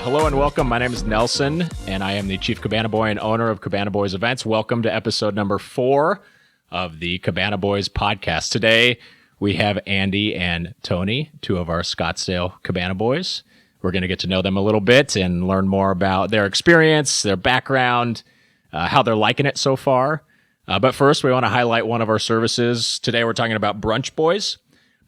Hello and welcome. My name is Nelson, and I am the Chief Cabana Boy and owner of Cabana Boys Events. Welcome to episode number 4 of the Cabana Boys Podcast. Today, we have Andy and Tony, two of our Scottsdale Cabana Boys. We're going to get to know them a little bit and learn more about their experience, their background, how they're liking it so far. But first, we want to highlight one of our services. Today, we're talking about Brunch Boys.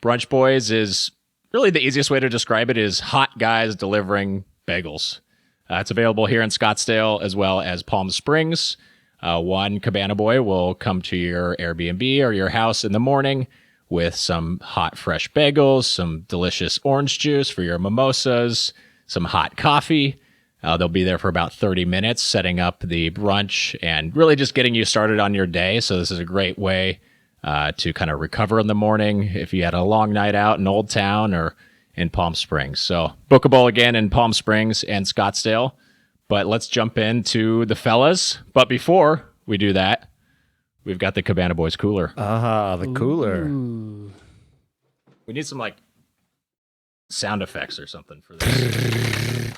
Brunch Boys is really the easiest way to describe it is hot guys delivering bagels. It's available here in Scottsdale as well as Palm Springs. One Cabana Boy will come to your Airbnb or your house in the morning with some hot, fresh bagels, some delicious orange juice for your mimosas, some hot coffee. They'll be there for about 30 minutes setting up the brunch and really just getting you started on your day. So this is a great way to kind of recover in the morning if you had a long night out in Old Town or in Palm Springs. So bookable again in Palm Springs and Scottsdale. But let's jump into the fellas. But before we do that, we've got the Cabana Boys cooler. The cooler. Ooh. We need some like sound effects or something for this.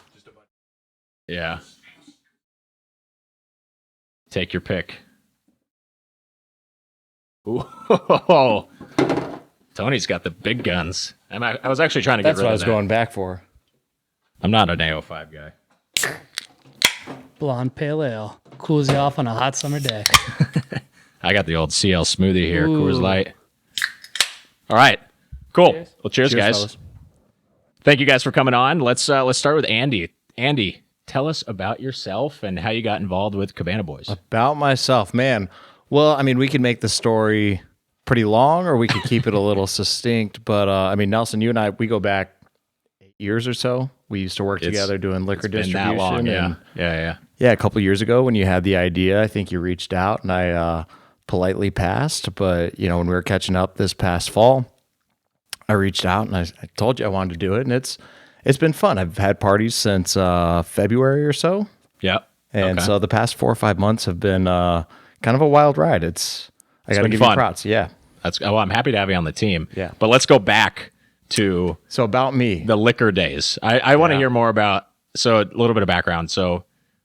Yeah. Take your pick. Ooh. Tony's got the big guns. I was actually trying to get That's rid what I of was that. going back for. I'm not an AO5 guy. Blonde pale ale. Cools you off on a hot summer day. I got the old CL smoothie here, Ooh. Coors Light. All right. Cool. Cheers. Well, cheers guys. fellas. Thank you guys for coming on. Let's start with Andy. Andy, tell us about yourself and how you got involved with Cabana Boys. About myself, man. Well, I mean, we can make the story pretty long or we could keep it a little succinct. But, I mean, Nelson, you and I, we go back 8 years or so. We used to work together doing liquor It's been distribution. that long, yeah. and- Yeah. Yeah, a couple of years ago when you had the idea, I think you reached out and I politely passed. But, you know, when we were catching up this past fall, I reached out and I told you I wanted to do it. And it's been fun. I've had parties since February or so. Yeah. And Okay. so the past 4 or 5 months have been kind of a wild ride. I got to been give fun. you props. Yeah. I'm happy to have you on the team. Yeah. But let's go back to So about me. the liquor days. I want to Yeah. hear more about, so a little bit of background. So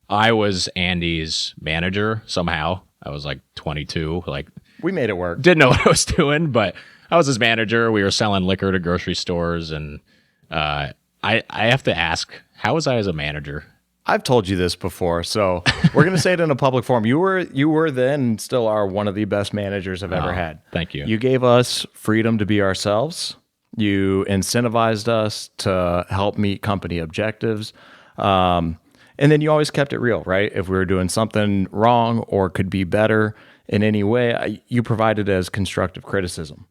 I was Andy's manager somehow. I was like 22, like We made it work. didn't know what I was doing, but I was his manager. We were selling liquor to grocery stores. And I have to ask, how was I as a manager? I've told you this before, so we're going to say it in a public forum. You were then and still are one of the best managers I've ever had. Thank you. You gave us freedom to be ourselves. You incentivized us to help meet company objectives. And then you always kept it real, right? If we were doing something wrong or could be better in any way, you provided as constructive criticism.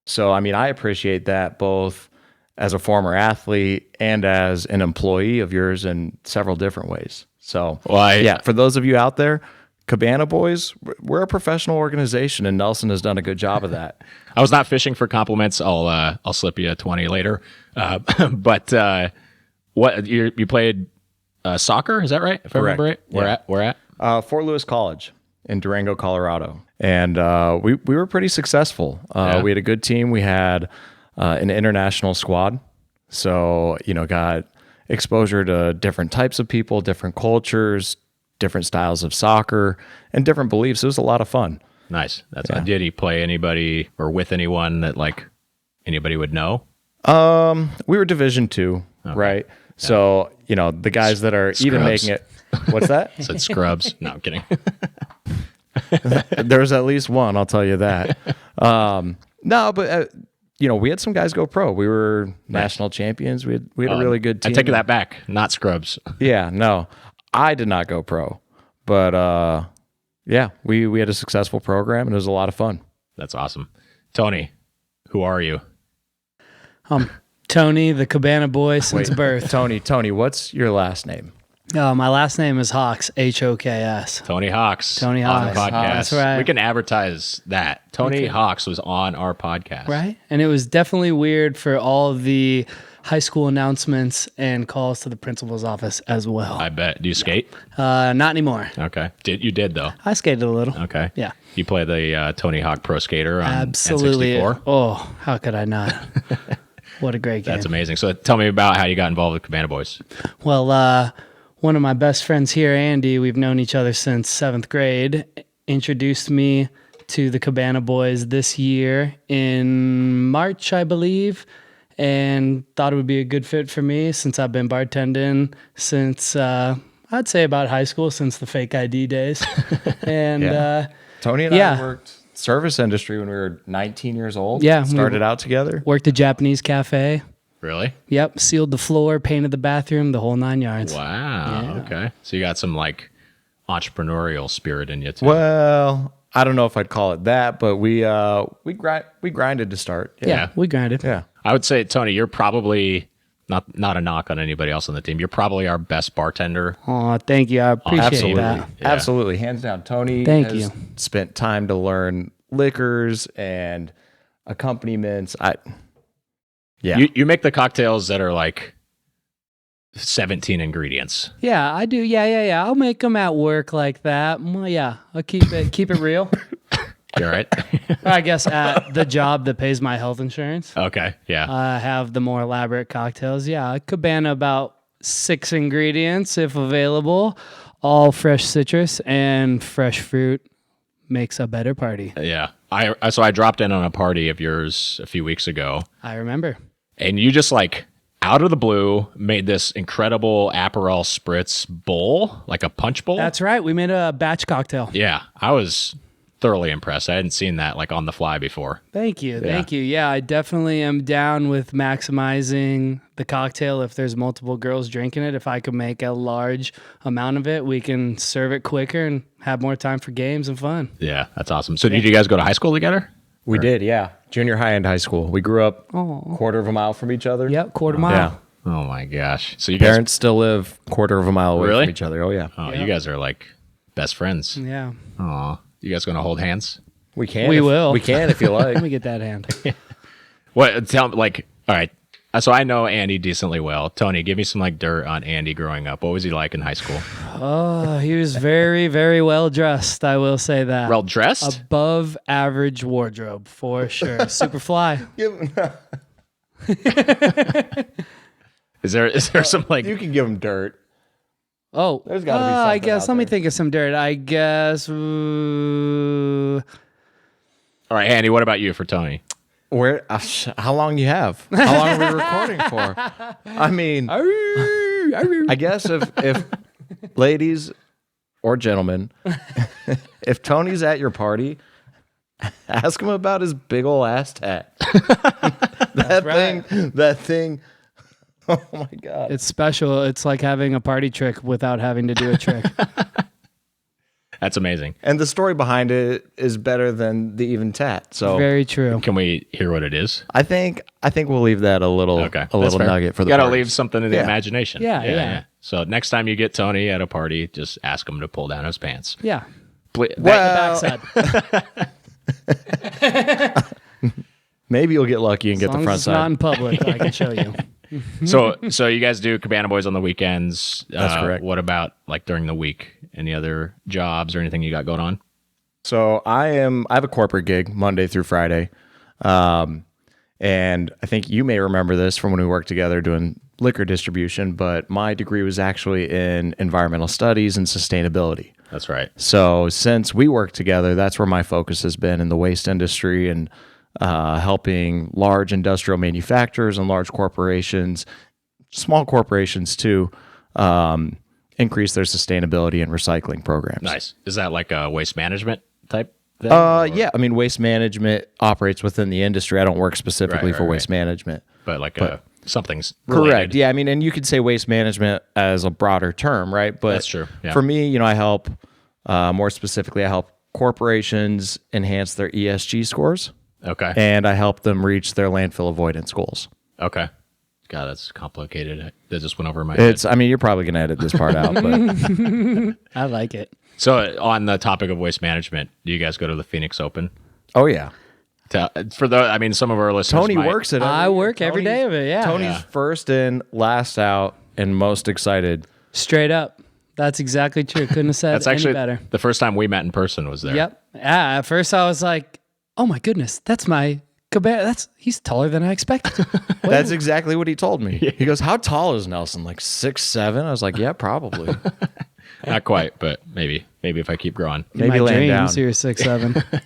So, I mean, I appreciate that both as a former athlete and as an employee of yours in several different ways. So, Well, for those of you out there, Cabana Boys, we're a professional organization, and Nelson has done a good job of that. I was not fishing for compliments. I'll slip you a 20 later. But what you played soccer? Is that right? If Correct. I remember right? Where at? Fort Lewis College in Durango, Colorado. And we were pretty successful. Yeah. We had a good team. We had an international squad. So, you know, got exposure to different types of people, different cultures, different styles of soccer, and different beliefs. It was a lot of fun. Nice. Did he play anybody or with anyone that like anybody would know? We were Division II, right? So, you know, the guys that are even Scrubs. making it. What's that? I said scrubs. No, I'm kidding. There's at least one, I'll tell you that. No, but you know, we had some guys go pro. We were national champions. We had a really good team. I take that back. Not scrubs. Yeah, no, I did not go pro, but yeah, we had a successful program and it was a lot of fun. That's awesome. Tony, who are you? Tony, the Cabana Boy since birth. Tony, what's your last name? My last name is Hawks, Hoks. Tony Hawks. Tony on Hawks. the podcast. That's right. We can advertise that. Tony Hawks was on our podcast. Right? And it was definitely weird for all of the high school announcements and calls to the principal's office as well. I bet. Do you skate? Not anymore. Okay. You did though. I skated a little. Okay. Yeah. You play the Tony Hawk Pro Skater on Absolutely. N64? Oh, how could I not? What a great game. That's amazing. So tell me about how you got involved with Cabana Boys. Well, one of my best friends here, Andy, we've known each other since 7th grade, introduced me to the Cabana Boys this year in March, I believe, and thought it would be a good fit for me since I've been bartending since, I'd say about high school, since the fake ID days. And Tony and I worked service industry when we were 19 years old. Yeah. Started out together. Worked a Japanese cafe. Really? Yep. Sealed the floor, painted the bathroom, the whole 9 yards. Wow. Yeah. Okay. So you got some like entrepreneurial spirit in you too. Well, I don't know if I'd call it that, but we grinded to start. Yeah, we grinded. Yeah. I would say, Tony, you're probably not a knock on anybody else on the team. You're probably our best bartender. Oh, thank you. I appreciate Absolutely. that. Yeah. Absolutely. Hands down. Tony Thank has you. spent time to learn liquors and accompaniments. You make the cocktails that are like 17 ingredients. Yeah, I do. Yeah. I'll make them at work like that. Well, yeah, I'll keep it real. You all right? I guess at the job that pays my health insurance, Okay. Yeah. I have the more elaborate cocktails. Yeah, a Cabana about 6 ingredients if available, all fresh citrus and fresh fruit makes a better party. Yeah. So I dropped in on a party of yours a few weeks ago, I remember. and you just like out of the blue made this incredible Aperol spritz bowl, like a punch bowl. That's right. We made a batch cocktail. Yeah. I was thoroughly impressed. I hadn't seen that like on the fly before. Thank you. Thank you. Yeah, I definitely am down with maximizing the cocktail if there's multiple girls drinking it. If I could make a large amount of it, we can serve it quicker and have more time for games and fun. Yeah. That's awesome. So did you guys go to high school together? We did, yeah. Junior high and high school. We grew up quarter of a mile from each other. Yep, quarter mile. Yeah. Oh my gosh. So you guys, Parents still live quarter of a mile away Really? from each other. Oh, yeah. you guys are like best friends. Yeah. Aw. You guys gonna hold hands? We can. We if- will. We can if you like. Let me get that hand. What? Tell me, like, all right. So I know Andy decently well. Tony, give me some like dirt on Andy growing up. What was he like in high school? Oh, he was very, very well dressed. I will say that. Well dressed? Above average wardrobe for sure. Super fly. Is there some like? You can give him dirt. Oh, There's gotta be I something guess. out Let me there. think of some dirt. I guess. All right, Andy. What about you for Tony? Where? How long you have? How long are we recording for? I mean, I guess if ladies or gentlemen, if Tony's at your party, ask him about his big ol' ass tat. That thing. Oh my god! It's special. It's like having a party trick without having to do a trick. That's amazing. And the story behind it is better than the even tat. So Very true. Can we hear what it is? I think we'll leave that a little That's little fair. nugget for the You gotta parties. leave something to the Yeah. imagination. Yeah. So next time you get Tony at a party, just ask him to pull down his pants. Yeah. Well, Backside. maybe you'll get lucky and As get the long as front it's not side. in public, I can show you. So you guys do Cabana Boys on the weekends. That's correct. What about like during the week? Any other jobs or anything you got going on? So I have a corporate gig Monday through Friday. And I think you may remember this from when we worked together doing liquor distribution, but my degree was actually in environmental studies and sustainability. That's right. So since we worked together, that's where my focus has been in the waste industry and helping large industrial manufacturers and large corporations, small corporations too, increase their sustainability and recycling programs. Nice. Is that like a waste management type thing? Yeah. I mean, waste management operates within the industry. I don't work specifically Right, for right, waste management. But like something's related. Correct. Yeah. I mean, and you could say waste management as a broader term, right? But That's true. Yeah. For me, I help, more specifically, I help corporations enhance their ESG scores, Okay. and I help them reach their landfill avoidance goals. Okay. God, that's complicated. That just went over my head. I mean, you're probably going to edit this part out, but I like it. So on the topic of waste management, do you guys go to the Phoenix Open? oh yeah. Some of our listeners Tony might- works it. I work every day of it. Yeah. Tony's Yeah. first in, last out, and most excited. Straight up. That's exactly true. Couldn't have said That's actually any better. the first time we met in person was there. Yep. Yeah. At first I was like, oh my goodness, that's my He's taller than I expected. That's exactly what he told me. He goes, "How tall is Nelson? Like 6'7"?" I was like, "Yeah, probably." Not quite, but maybe if I keep growing. In Maybe my laying dreams, down. you're 6'7".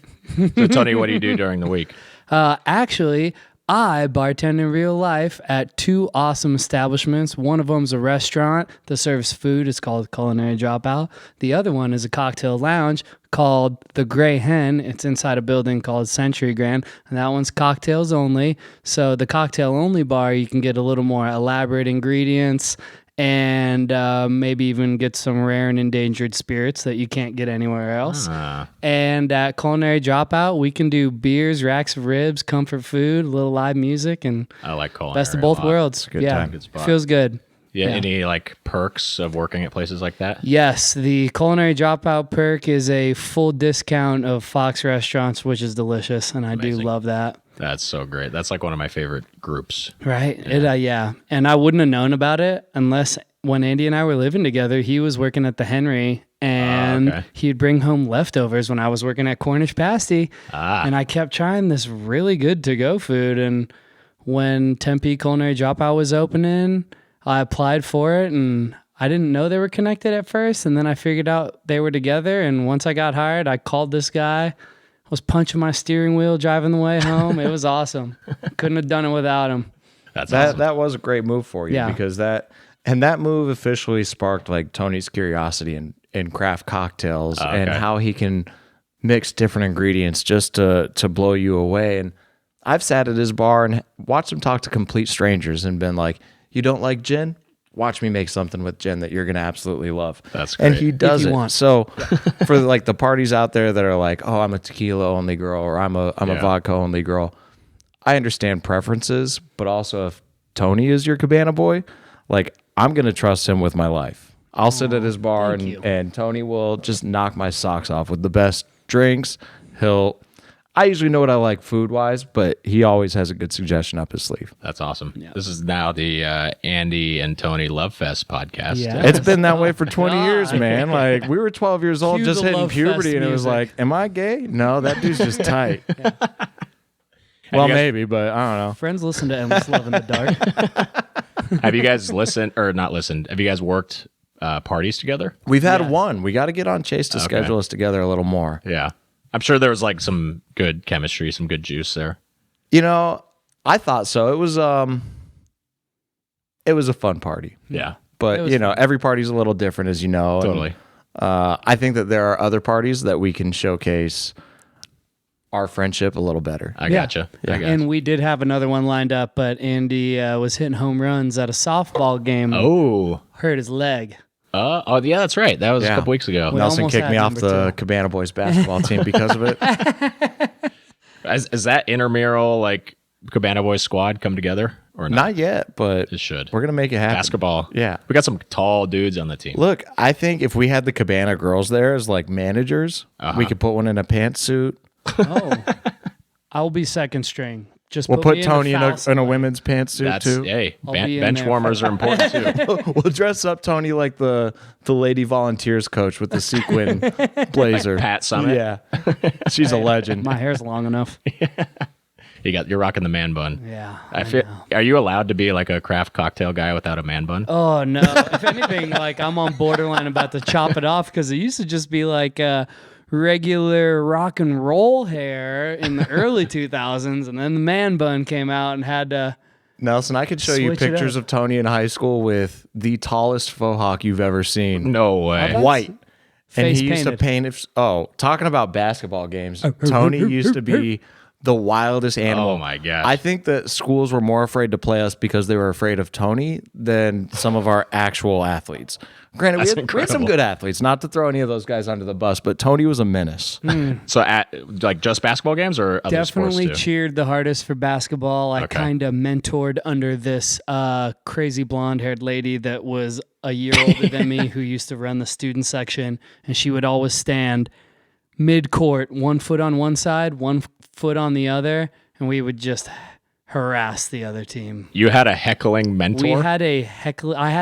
So Tony, what do you do during the week? Actually, I bartend in real life at 2 awesome establishments. One of them's a restaurant that serves food. It's called Culinary Dropout. The other one is a cocktail lounge called The Gray Hen. It's inside a building called Century Grand, and that one's cocktails only. So the cocktail only bar, you can get a little more elaborate ingredients and maybe even get some rare and endangered spirits that you can't get anywhere else. And at Culinary Dropout, we can do beers, racks of ribs, comfort food, a little live music, and I like Culinary. best of both a lot. worlds. Good yeah, time, good spot. feels good. Yeah, any like perks of working at places like that? Yes, the Culinary Dropout perk is a full discount of Fox restaurants, which is delicious, and I do Amazing. love that. That's so great. That's like one of my favorite groups. Right? Yeah. And I wouldn't have known about it unless when Andy and I were living together, he was working at the Henry, and okay. he'd bring home leftovers when I was working at Cornish Pasty. And I kept trying this really good to-go food. And when Tempe Culinary Dropout was opening, I applied for it, and I didn't know they were connected at first. And then I figured out they were together. And once I got hired, I called this guy. I was punching my steering wheel driving the way home. It was awesome. Couldn't have done it without him. That's awesome. That was a great move for you, Yeah. because that move officially sparked like Tony's curiosity in craft cocktails and how he can mix different ingredients just to blow you away. And I've sat at his bar and watched him talk to complete strangers and been like, "You don't like gin? Watch me make something with gin that you're going to absolutely love." That's And great. he does If you it. want. So for like the parties out there that are like, "Oh, I'm a tequila only girl," or I'm a Yeah. vodka only girl," I understand preferences, but also if Tony is your Cabana boy, like I'm going to trust him with my life. I'll sit at his bar thank you. and Tony will just knock my socks off with the best drinks. I usually know what I like food wise, but he always has a good suggestion up his sleeve. That's awesome. This is now the Andy and Tony Love Fest podcast. Yeah. It's been that way for 20 years, man. Like we were 12 years old, Cue just the hitting Love puberty, Fest and it was music. like, am I gay? No, that dude's just tight. Well, you guys- maybe, but I don't know. Friends listen to Endless Love in the Dark. Have you guys listened or not listened? Have you guys worked parties together? We've had one. We got to get on Chase to Okay. schedule us together a little more. Yeah. I'm sure there was like some good chemistry, some good juice there. You know, I thought so. It was a fun party. Yeah. But, you know, every party's a little different, as you know. and, Totally. I think that there are other parties that we can showcase our friendship a little better. I gotcha. I gotcha. And we did have another one lined up, but Andy was hitting home runs at a softball game. Oh. Hurt his leg. Yeah, that's right. That was a Yeah. couple weeks ago. We Nelson almost kicked had me off number the 2. Cabana Boys basketball team because of it. Is that intramural like Cabana Boys squad come together or not? Not yet, but It should. we're going to make it happen. Basketball. Yeah. We got some tall dudes on the team. Look, I think if we had the Cabana girls there as like managers, we could put one in a pantsuit. Oh. I'll be second string. Just We'll put me Tony in in a, a foul women's pantsuit That's too. hey, I'll be in bench there. warmers are important too. We'll dress up Tony like the lady volunteers coach with the sequin blazer. Pat Summit. Yeah. She's a legend. My hair's long enough. You're rocking the man bun. Yeah. I feel. Are you allowed to be like a craft cocktail guy without a man bun? Oh no! If anything, like I'm on borderline about to chop it off because it used to just be like regular rock and roll hair in the early 2000s, and then the man bun came out and had to. Nelson, I could show you Switch it pictures up. of Tony in high school with the tallest faux hawk you've ever seen. No way. that's- White. And Face he used to painted. paint talking about basketball games. Tony used to be the wildest animal. Oh my gosh. I think that schools were more afraid to play us because they were afraid of Tony than some of our actual athletes. Granted, we That's had some incredible. good athletes, not to throw any of those guys under the bus, but Tony was a menace. So at like just basketball games or other Definitely sports too? cheered the hardest for basketball. I Okay. kind of mentored under this crazy blonde-haired lady that was a year older than me who used to run the student section, and she would always stand mid-court, 1 foot on one side, 1 foot on the other, and we would just harass the other team. You had a heckling mentor. I had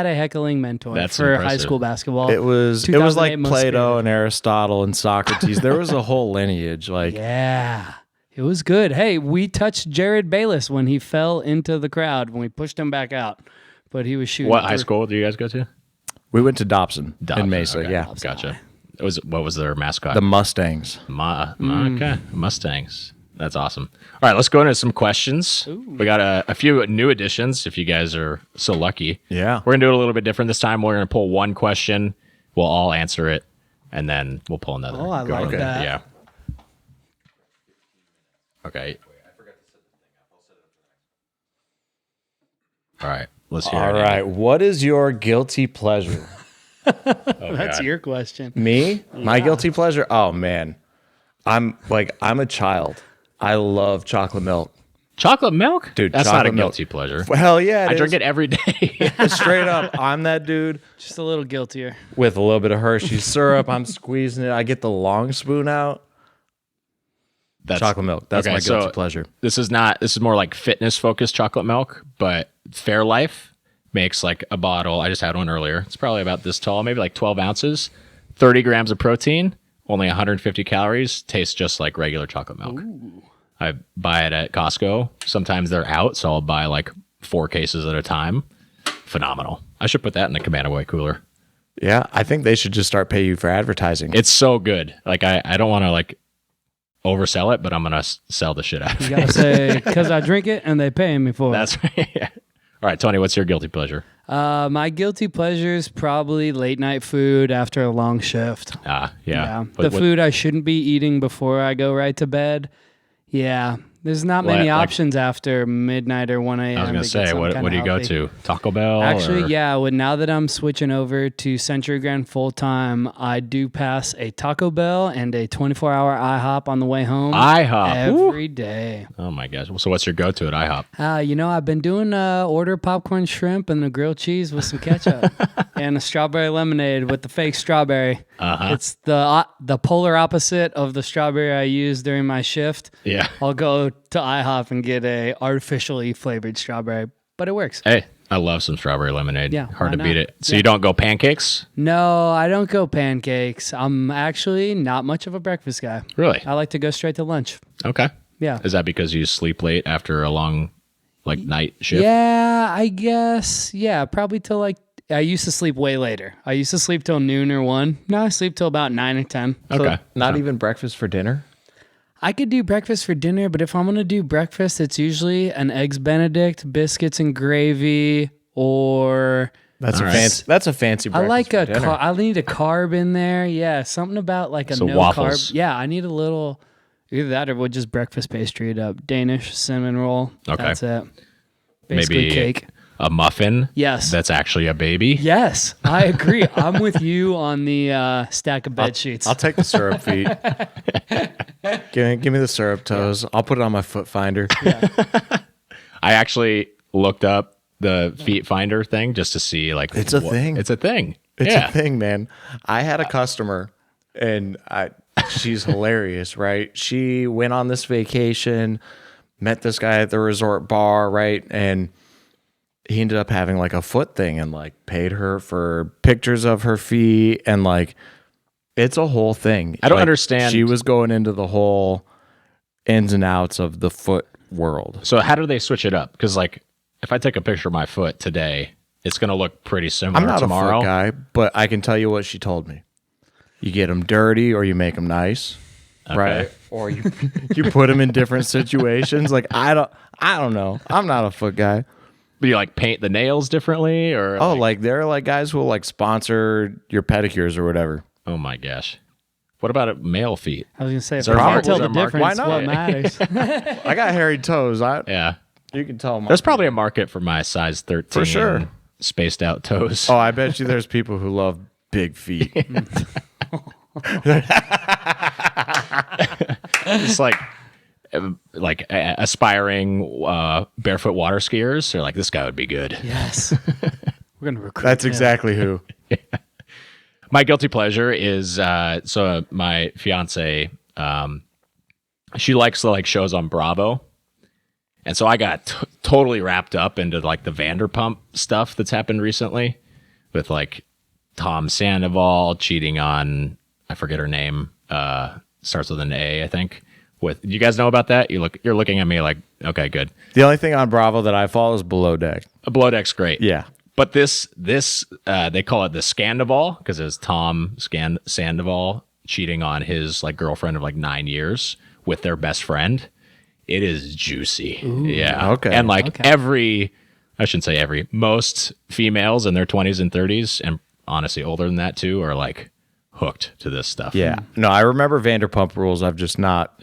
a heckling mentor That's for high impressive. school basketball. It was 2008 like most Plato spirit. and Aristotle and Socrates. There was a whole lineage. Like Yeah. It was good. Hey, we touched Jared Bayless when he fell into the crowd when we pushed him back out, but he was shooting. What high school do you guys go to? We went to Dobson in Mesa. Okay. Yeah, Gotcha. What was their mascot? the Mustangs. Okay, Mustangs. That's awesome. All right, let's go into some questions. We got a few new additions, if you guys are so lucky. Yeah. We're going to do it a little bit different this time. We're going to pull one question. We'll all answer it, and then we'll pull another. Oh, I like that. Yeah. Okay. All right, let's hear All it. right. What is your guilty pleasure? That's your question. Me? My guilty pleasure? Oh, man. I'm a child. I love chocolate milk. Chocolate milk? Dude, that's not a chocolate milk. guilty pleasure. Well, hell yeah, I drink it every day. Straight up. I'm that dude Just a little guiltier. with a little bit of Hershey's syrup. I'm squeezing it. I get the long spoon out. That's Chocolate milk. That's okay, my guilty so pleasure. This is more like fitness focused chocolate milk, but Fairlife makes like a bottle. I just had one earlier. It's probably about this tall, maybe like 12 ounces, 30 grams of protein, only 150 calories. Tastes just like regular chocolate milk. Ooh. I buy it at Costco. Sometimes they're out, so I'll buy like 4 cases at a time. Phenomenal. I should put that in the Cabana Boy cooler. Yeah, I think they should just start paying you for advertising. It's so good. Like I don't want to like oversell it, but I'm gonna sell the shit out of You it. gotta say, because I drink it and they pay me for it. That's right. Yeah. All right, Tony, what's your guilty pleasure? My guilty pleasure is probably late night food after a long shift. Yeah. The food I shouldn't be eating before I go right to bed. Yeah. There's not many options after midnight or 1 a.m. I was going to say, what do you go to? Taco Bell? Actually, yeah. Now that I'm switching over to Century Grand full time, I do pass a Taco Bell and a 24-hour IHOP on the way home. IHOP. Every day. Oh, my gosh. So what's your go-to at IHOP? I've been doing order popcorn shrimp and a grilled cheese with some ketchup and a strawberry lemonade with the fake strawberry. It's the polar opposite of the strawberry I use during my shift. Yeah. I'll go to IHOP and get a artificially flavored strawberry, but it works. Hey, I love some strawberry lemonade. Yeah, Hard why to beat not? it. So you don't go pancakes? No, I don't go pancakes. I'm actually not much of a breakfast guy. Really? I like to go straight to lunch. Okay. Yeah. Is that because you sleep late after a long night shift? Yeah, I guess. Yeah, probably till I used to sleep way later. I used to sleep till noon or 1. Now I sleep till about 9 or 10. Okay. Not even breakfast for dinner? I could do breakfast for dinner, but if I'm going to do breakfast, it's usually an Eggs Benedict, biscuits and gravy, or... That's a fancy breakfast I like for dinner. I need a carb in there. Yeah, something about like a So no waffles. carb. Yeah, I need a little... Either that or we'll just breakfast pastry it up. Danish cinnamon roll. Okay. That's it. Basically Maybe cake. a muffin? Yes. That's actually a baby? Yes, I agree. I'm with you on the stack of bed sheets. I'll take the syrup feet. Give me the syrup toes. I'll put it on my foot finder. I actually looked up the feet finder thing just to see like It's a thing. It's a thing. It's yeah. a thing, man. I had a customer, and she's hilarious, right? She went on this vacation, met this guy at the resort bar, right? And he ended up having like a foot thing and like paid her for pictures of her feet and like it's a whole thing. I don't Like, understand. She was going into the whole ins and outs of the foot world. So how do they switch it up? Because like if I take a picture of my foot today, it's going to look pretty similar I'm not tomorrow. a foot guy, but I can tell you what she told me. You get them dirty or you make them nice, right? Or you put them in different situations. Like I don't know. I'm not a foot guy. Do you like paint the nails differently or? Oh, like there are like guys who will like sponsor your pedicures or whatever. Oh my gosh. What about male feet? I was going to say, if there I a can't market- tell is the there a market? difference, Why not? what matters? I got hairy toes. Yeah. You can tell them. There's probably a market for my size 13 For sure. spaced out toes. Oh, I bet you there's people who love big feet. It's like aspiring barefoot water skiers. They're like, this guy would be good. Yes. We're going to recruit That's him. exactly who. My guilty pleasure is so my fiance, she likes the like shows on Bravo. And so I got totally wrapped up into like the Vanderpump stuff that's happened recently with like Tom Sandoval cheating on, I forget her name, starts with an A, I think, with. You guys know about that? You're looking at me like, okay, good. The only thing on Bravo that I follow is Below Deck. Below Deck's great. Yeah. But this they call it the Scandival because it's Tom Sandoval cheating on his like girlfriend of like 9 years with their best friend. It is juicy. Ooh, yeah. Okay. And like I shouldn't say every, most females in their 20s and 30s, and honestly older than that too, are like hooked to this stuff. Yeah. No, I remember Vanderpump Rules. I've just not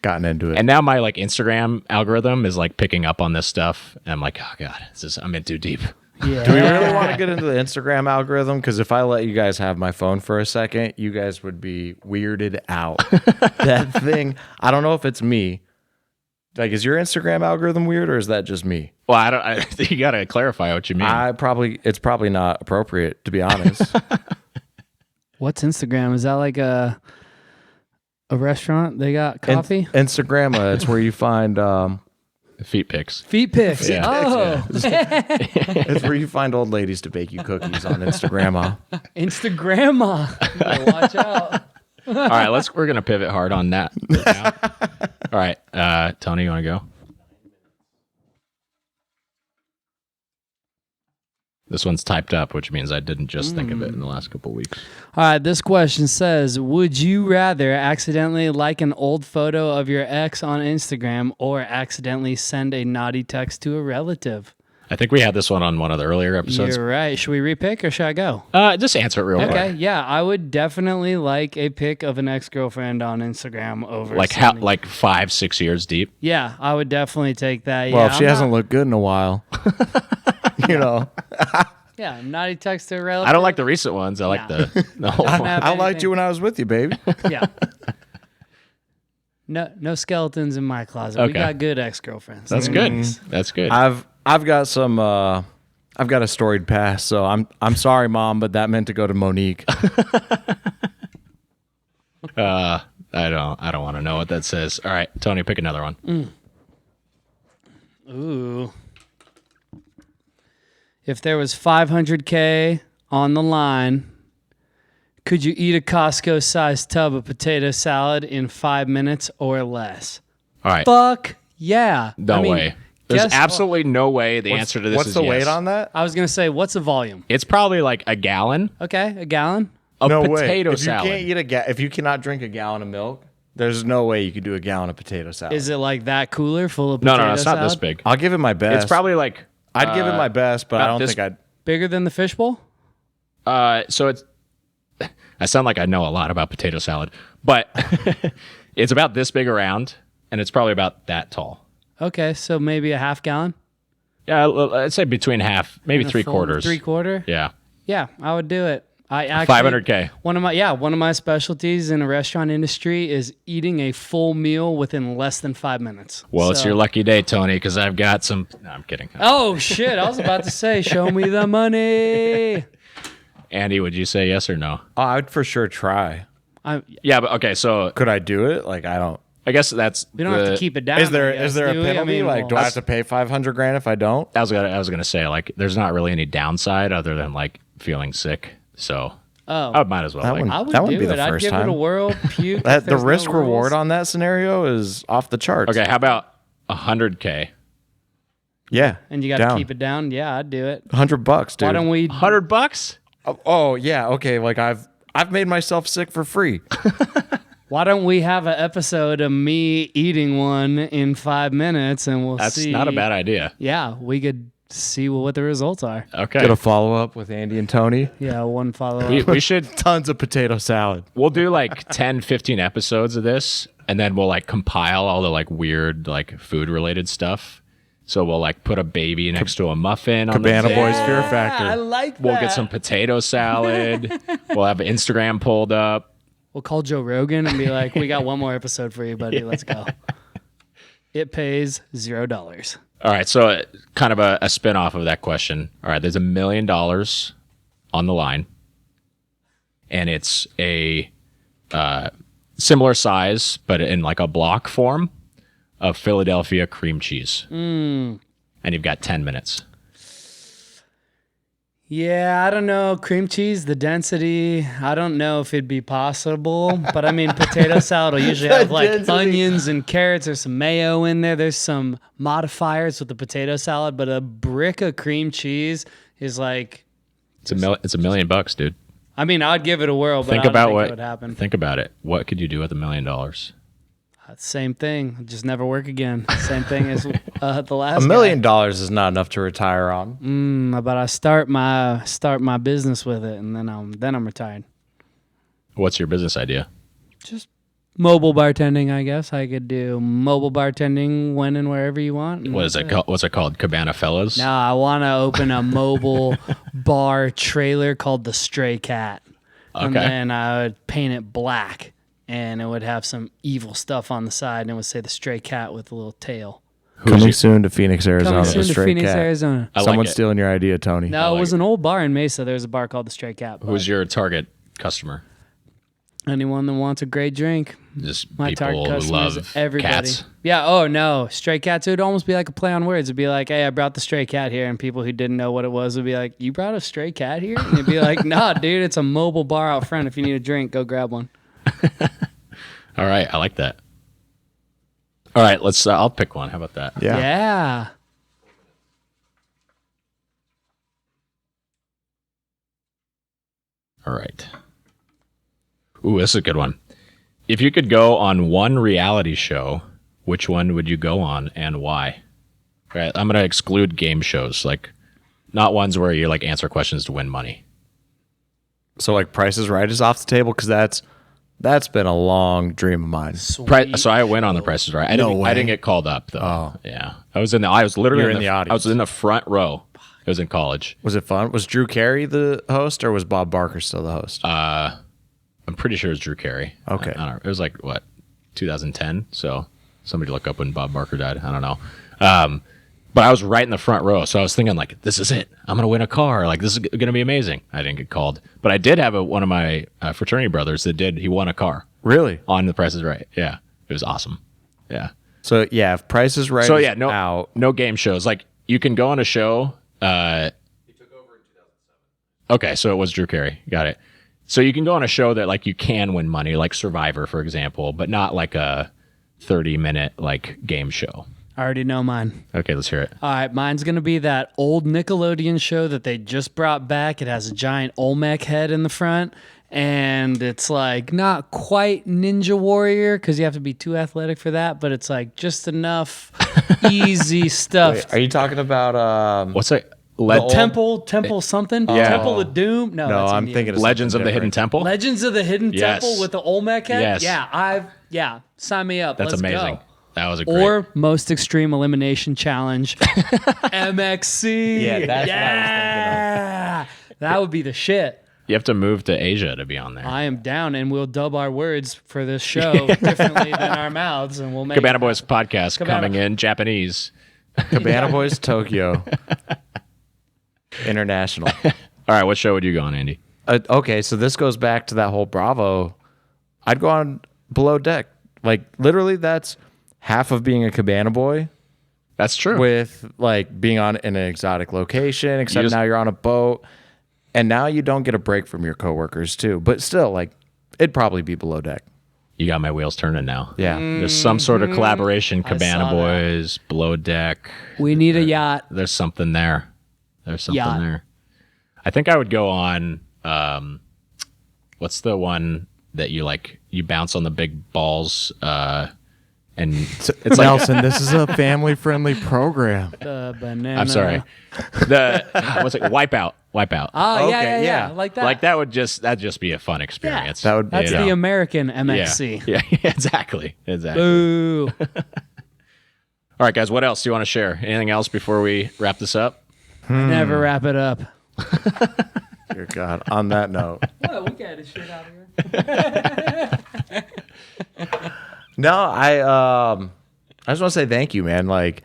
gotten into it. And now my like Instagram algorithm is like picking up on this stuff. And I'm like, oh God, I'm in too deep. Yeah. Do we really want to get into the Instagram algorithm? Because if I let you guys have my phone for a second, you guys would be weirded out. That thing, I don't know if it's me. Like, is your Instagram algorithm weird or is that just me? Well, you got to clarify what you mean. It's probably not appropriate, to be honest. What's Instagram? Is that like a restaurant? They got coffee? Instagram, it's where you find... feet pics. Feet pics. Yeah. Oh. it's where you find old ladies to bake you cookies on Instagram. Instagram. You better watch out. All right, we're going to pivot hard on that now. All right, Tony, you want to go? This one's typed up, which means I didn't just think of it in the last couple of weeks. All right, this question says, would you rather accidentally like an old photo of your ex on Instagram or accidentally send a naughty text to a relative? I think we had this one on one of the earlier episodes. You're right. Should we repick or should I go? Just answer it real quick. Okay, yeah, I would definitely like a pic of an ex-girlfriend on Instagram over Like sending- like 5-6 years deep. Yeah, I would definitely take that. Well, Yeah, if she hasn't looked good in a while, you know. Yeah, naughty text to a relative. I don't like the recent ones. I like the whole one. have I liked anything. you when I was with you, baby. Yeah. No skeletons in my closet. We Okay. got good ex-girlfriends. That's good. That's good. I've got some. I've got a storied past, so I'm sorry, Mom, but that meant to go to Monique. I don't want to know what that says. All right, Tony, pick another one. Ooh. If there was $500K on the line, could you eat a Costco-sized tub of potato salad in 5 minutes or less? All right. Fuck yeah. No way. There's guess- absolutely no way the answer to this What's is the yes. weight on that? I was going to say, what's the volume? It's probably like a gallon Okay, a gallon? of No potato way. If salad. you can't eat if you cannot drink a gallon of milk, there's no way you could do a gallon of potato salad. Is it like that cooler full of no, potato no, it's salad? not this big. I'll give it my best. It's probably like I'd give it my best, but I about don't this- think I'd. Bigger than the fishbowl? so it's I sound like I know a lot about potato salad, but it's about this big around and it's probably about that tall. Okay, so maybe a half gallon? Yeah, I'd say between half, maybe And a three full quarters. 3/4? Yeah. Yeah, I would do it. I actually 500K. One of my specialties in the restaurant industry is eating a full meal within less than 5 minutes. Well, it's So- your lucky day, Tony, because I've got some. No, I'm kidding. Oh shit! I was about to say, show me the money. Andy, would you say yes or no? Oh, I'd for sure try. Yeah, but okay. So Could I do it? Like I don't. I guess that's. We don't have to keep it down. Is there I guess, a do we? penalty? I mean, Do I have to pay $500,000 if I don't? I was gonna say like there's not really any downside other than like feeling sick. So I might as well. That Like, one- I would That wouldn't do be it. the I'd first give it time. a whirl. Puke. That if the there's no risk reward rules. on that scenario is off the charts. okay, how about 100K? Yeah. And you got to down. keep it down. Yeah, I'd do it. $100, dude. Why don't we? $100? Oh yeah. Okay. Like I've made myself sick for free. Why don't we have an episode of me eating one in 5 minutes, and we'll That's see. not a bad idea. Yeah, we could see what the results are. Okay. Get a follow up with Andy and Tony. Yeah, one follow we, up. we should. Tons of potato salad. We'll do like 10, 15 episodes of this, and then we'll like compile all the like weird like food related stuff. So we'll like put a baby next to a muffin on Cabana the Boys table. Fear Factor. I like that. We'll get some potato salad. We'll have Instagram pulled up. We'll call Joe Rogan and be like, "We got one more episode for you, buddy. Let's go." It pays $0. All right, so kind of a spin-off of that question. All right, there's $1 million on the line, and it's a similar size, but in like a block form of Philadelphia cream cheese. And you've got 10 minutes. Yeah, I don't know. Cream cheese, the density, I don't know if it'd be possible. But I mean, potato salad will usually have like onions and carrots. There's some mayo in there. There's some modifiers with the potato salad. But a brick of cream cheese is like... It's $1 million, dude. I mean, I'd give it a whirl, but Think I don't about think what it would happen. Think about it. What could you do with $1 million? Same thing. Just never work again. Same thing as the last $1 million is not enough to retire on. But I start my business with it, and then I'm retired. What's your business idea? Just mobile bartending, I guess. I could do mobile bartending when and wherever you want. What is it called? What's it called? Cabana Fellas? No, I want to open a mobile bar trailer called the Stray Cat. Okay. And then I would paint it black. And it would have some evil stuff on the side, and it would say the Stray Cat with a little tail. Coming soon to Phoenix, Arizona. Coming soon the to Stray Phoenix, Cat. Arizona. Someone's stealing your idea, Tony. No, it was an old bar in Mesa. There's a bar called the Stray Cat. Who's your target customer? Anyone that wants a great drink. Just My people target who customers, love everybody. cats? Yeah, oh no. Stray Cats, it would almost be like a play on words. It'd be like, hey, I brought the Stray Cat here, and people who didn't know what it was would be like, you brought a Stray Cat here? And you'd be like, nah, dude, it's a mobile bar out front. If you need a drink, go grab one. All right, I like that. All right, let's. I'll pick one. How about that? Yeah. All right. Ooh, this is a good one. If you could go on one reality show, which one would you go on and why? All right, I'm going to exclude game shows, like not ones where you like answer questions to win money. So like Price is Right is off the table because that's been a long dream of mine. So I went on the Price is Right. I didn't get called up though. Oh. Yeah. I was literally in the audience. I was in the front row. It was in college. Was it fun? Was Drew Carey the host or was Bob Barker still the host? I'm pretty sure it was Drew Carey. Okay. I don't know. It was like, what, 2010? So somebody look up when Bob Barker died. I don't know. But I was right in the front row. So I was thinking, like, this is it. I'm going to win a car. Like, this is going to be amazing. I didn't get called. But I did have one of my fraternity brothers that did. He won a car. Really? On The Price is Right. Yeah. It was awesome. Yeah. So, yeah, if Price is Right is out. No game shows. Like, you can go on a show. He took over in 2007. Okay, so it was Drew Carey. Got it. So you can go on a show that like you can win money, like Survivor, for example, but not like a 30-minute like game show. I already know mine. Okay, let's hear it. All right, mine's going to be that old Nickelodeon show that they just brought back. It has a giant Olmec head in the front, and it's like not quite Ninja Warrior because you have to be too athletic for that, but it's like just enough easy stuff. Wait, are you talking about What's that? Temple something? Yeah. Temple of Doom? No, that's I'm Indian. thinking of Legends of the Hidden different. Temple? Legends of the Hidden Yes. Temple with the Olmec head? Yes. Yeah, sign me up. That's Let's amazing. go. That was a great. Or Most Extreme Elimination Challenge. MXC. Yeah, that's what I was thinking of. That would be the shit. You have to move to Asia to be on there. I am down, and we'll dub our words for this show differently than our mouths, and we'll make Cabana Boys Podcast Cabana- coming in Japanese. Cabana Boys Tokyo International. All right, what show would you go on, Andy? Okay, so this goes back to that whole Bravo. I'd go on Below Deck. Like, literally, that's half of being a Cabana Boy That's true. with, like, being on in an exotic location, except now you're on a boat. And now you don't get a break from your coworkers, too. But still, like, it'd probably be Below Deck. You got my wheels turning now. Yeah. There's some sort of collaboration, Cabana saw that. Boys, Below Deck. We need a yacht. There's something there. There's something Yacht. there. I think I would go on, what's the one that you bounce on the big balls, and it's like, Nelson, this is a family-friendly program. The banana. I'm sorry. What's it? Wipeout. Oh, Okay, yeah. yeah. Like that. Like that'd just be a fun experience. That would be- That's you the know. American Yeah. MXC. Yeah, exactly. Boo. All right, guys, what else do you want to share? Anything else before we wrap this up? Never wrap it up. Dear God. On that note. Well, we got this shit out of here. No, I just want to say thank you, man. Like,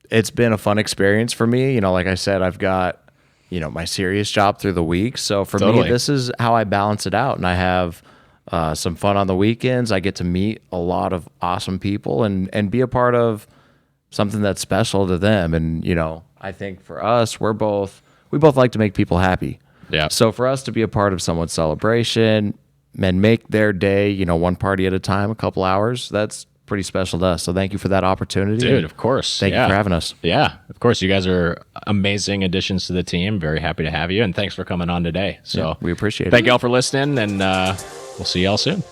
it's been a fun experience for me. You know, like I said, I've got, my serious job through the week. So for Totally. me, this is how I balance it out. And I have some fun on the weekends. I get to meet a lot of awesome people and be a part of something that's special to them. And, I think for us, we're we both like to make people happy. Yeah. So for us to be a part of someone's celebration and make their day, one party at a time, a couple hours, that's pretty special to us. So thank you for that opportunity. Dude, of course. Thank you for having us. Yeah, of course. You guys are amazing additions to the team. Very happy to have you. And thanks for coming on today. So we appreciate it. Thank y'all for listening, and we'll see y'all soon.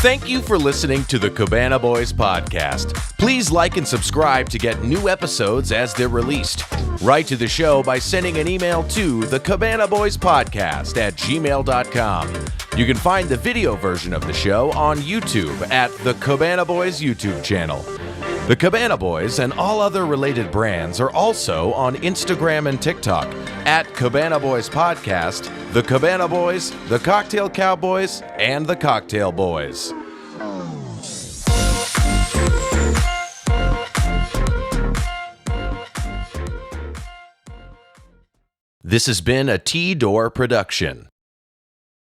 Thank you for listening to the Cabana Boys Podcast. Please like and subscribe to get new episodes as they're released. Write to the show by sending an email to the Cabana Boys Podcast at gmail.com. You can find the video version of the show on YouTube at the Cabana Boys YouTube channel. The Cabana Boys and all other related brands are also on Instagram and TikTok at Cabana Boys Podcast, the Cabana Boys, the Cocktail Cowboys, and the Cocktail Boys. This has been a T-Door production.